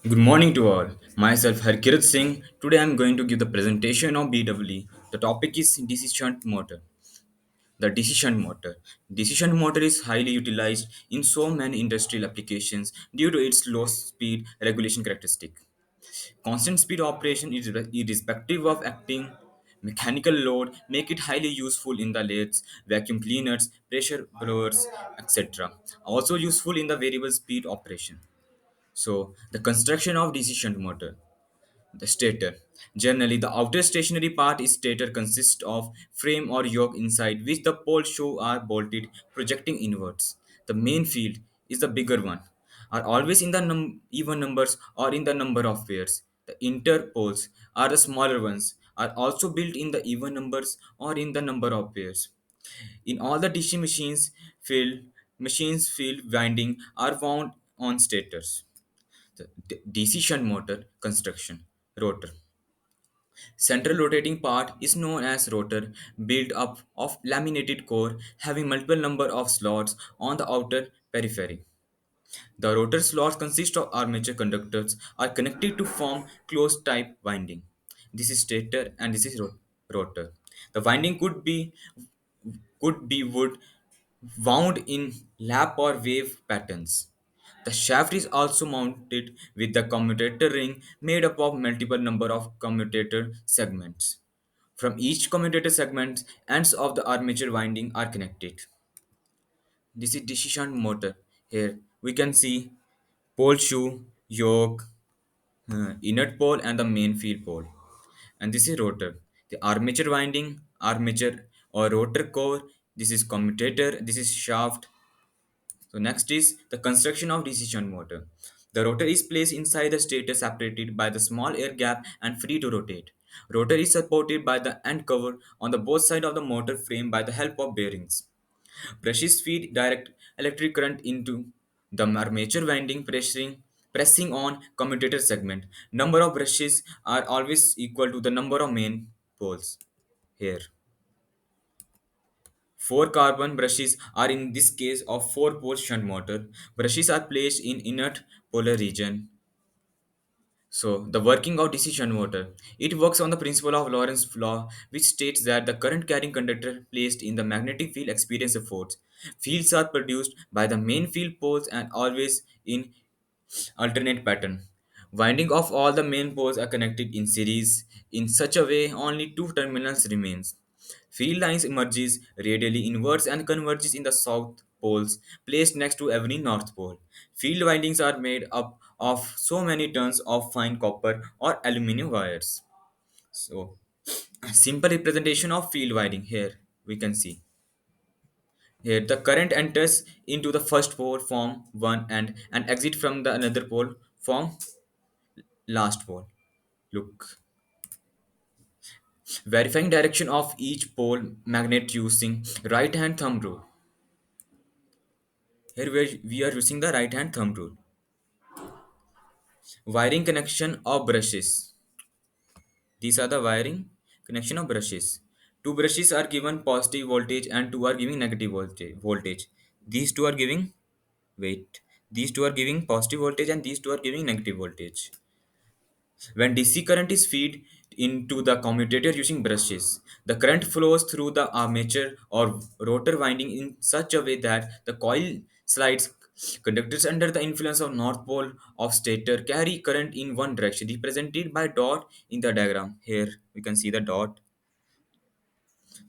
Good morning to all. Myself Harkirat Singh. Today I am going to give the presentation of BWE. The topic is decision motor. The decision motor. Decision motor is highly utilized in so many industrial applications due to its low speed regulation characteristic. Constant speed operation is irrespective of acting mechanical load make it highly useful in the lathes, vacuum cleaners, pressure blowers, etc. Also useful in the variable speed operation. So the construction of decision motor. The stator. Generally, the outer stationary part is stator consists of frame or yoke inside which the pole shoe are bolted, projecting inwards. The main field is the bigger one, are always in the even numbers or in the number of pairs. The interpoles are the smaller ones, are also built in the even numbers or in the number of pairs. In all the DC field winding are wound on stators. The DC shunt motor construction. Rotor. Central rotating part is known as rotor, built up of laminated core having multiple number of slots on the outer periphery. The rotor slots consist of armature conductors are connected to form closed type winding. This is stator and this is rotor. The winding could be wood wound in lap or wave patterns. The shaft is also mounted with the commutator ring made up of multiple number of commutator segments. From each commutator segment, ends of the armature winding are connected. This is decision motor. Here we can see pole shoe, yoke, inert pole and the main field pole. And this is rotor. The armature winding, armature or rotor core, this is commutator, this is shaft. So next is the construction of decision motor. The rotor is placed inside the stator separated by the small air gap and free to rotate. Rotor is supported by the end cover on the both side of the motor frame by the help of bearings. Brushes feed direct electric current into the armature winding pressing on commutator segment. Number of brushes are always equal to the number of main poles. Here. Four carbon brushes are in this case of four-pole shunt motor. Brushes are placed in inert polar region. So the working of decision motor. It works on the principle of Lorentz law, which states that the current carrying conductor placed in the magnetic field experience a force. Fields are produced by the main field poles and always in alternate pattern. Winding of all the main poles are connected in series. In such a way, only two terminals remains. Field lines emerges radially inwards and converges in the south poles placed next to every north pole. Field windings are made up of so many turns of fine copper or aluminum wires. So, simple representation of field winding here we can see. Here the current enters into the first pole form one and exit from the another pole form last pole. Look. Verifying direction of each pole magnet using right hand thumb rule. Here we are using the right hand thumb rule. Wiring connection of brushes. These are the wiring connection of brushes. Two brushes are given positive voltage and two are giving negative voltage. These two are giving wait. These two are giving positive voltage and these two are giving negative voltage. When DC current is fed into the commutator using brushes, the current flows through the armature or rotor winding in such a way that the coil slides. Conductors under the influence of north pole of stator carry current in one direction, represented by dot in the diagram. Here we can see the dot.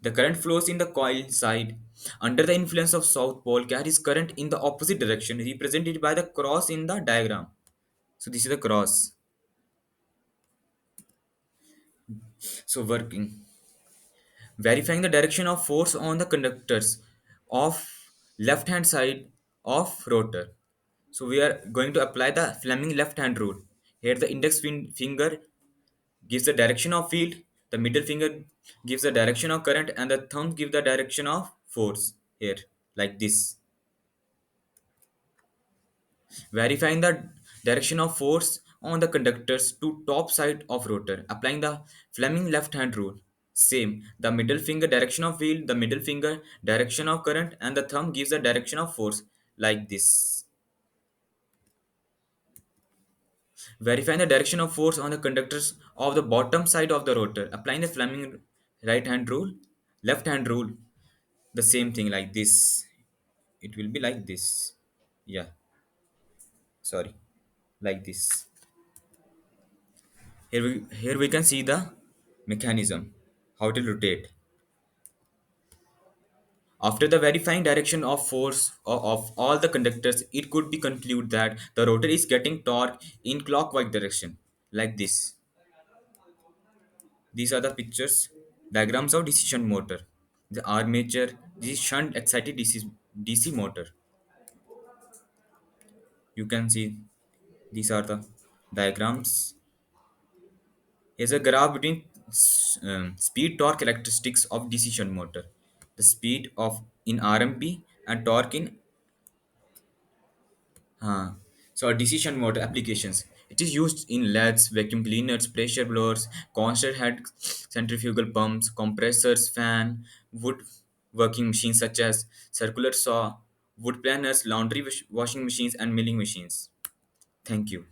The current flows in the coil side. Under the influence of south pole carries current in the opposite direction, represented by the cross in the diagram. So this is the cross. So working. Verifying the direction of force on the conductors of left hand side of rotor. So we are going to apply the Fleming left hand rule. Here the index finger gives the direction of field, the middle finger gives the direction of current and the thumb gives the direction of force. Here like this. Verifying the direction of force on the conductors to top side of rotor, applying the Fleming left hand rule. Same, the middle finger direction of wheel, the middle finger direction of current, and the thumb gives the direction of force like this. Verifying the direction of force on the conductors of the bottom side of the rotor. Applying the Fleming right hand rule, left hand rule. The same thing like this. It will be like this. Yeah, sorry, like this. Here we can see the mechanism, how to rotate. After the verifying direction of force of all the conductors, it could be concluded that the rotor is getting torque in clockwise direction, like this. These are the pictures, diagrams of decision motor. The armature, this is shunt excited DC motor. You can see these are the diagrams. Here's a graph between speed torque characteristics of decision motor. The speed of in RMP and torque in so decision motor applications. It is used in lathes, vacuum cleaners, pressure blowers, constant head centrifugal pumps, compressors, fan, wood working machines such as circular saw, wood planners, laundry washing machines, and milling machines. Thank you.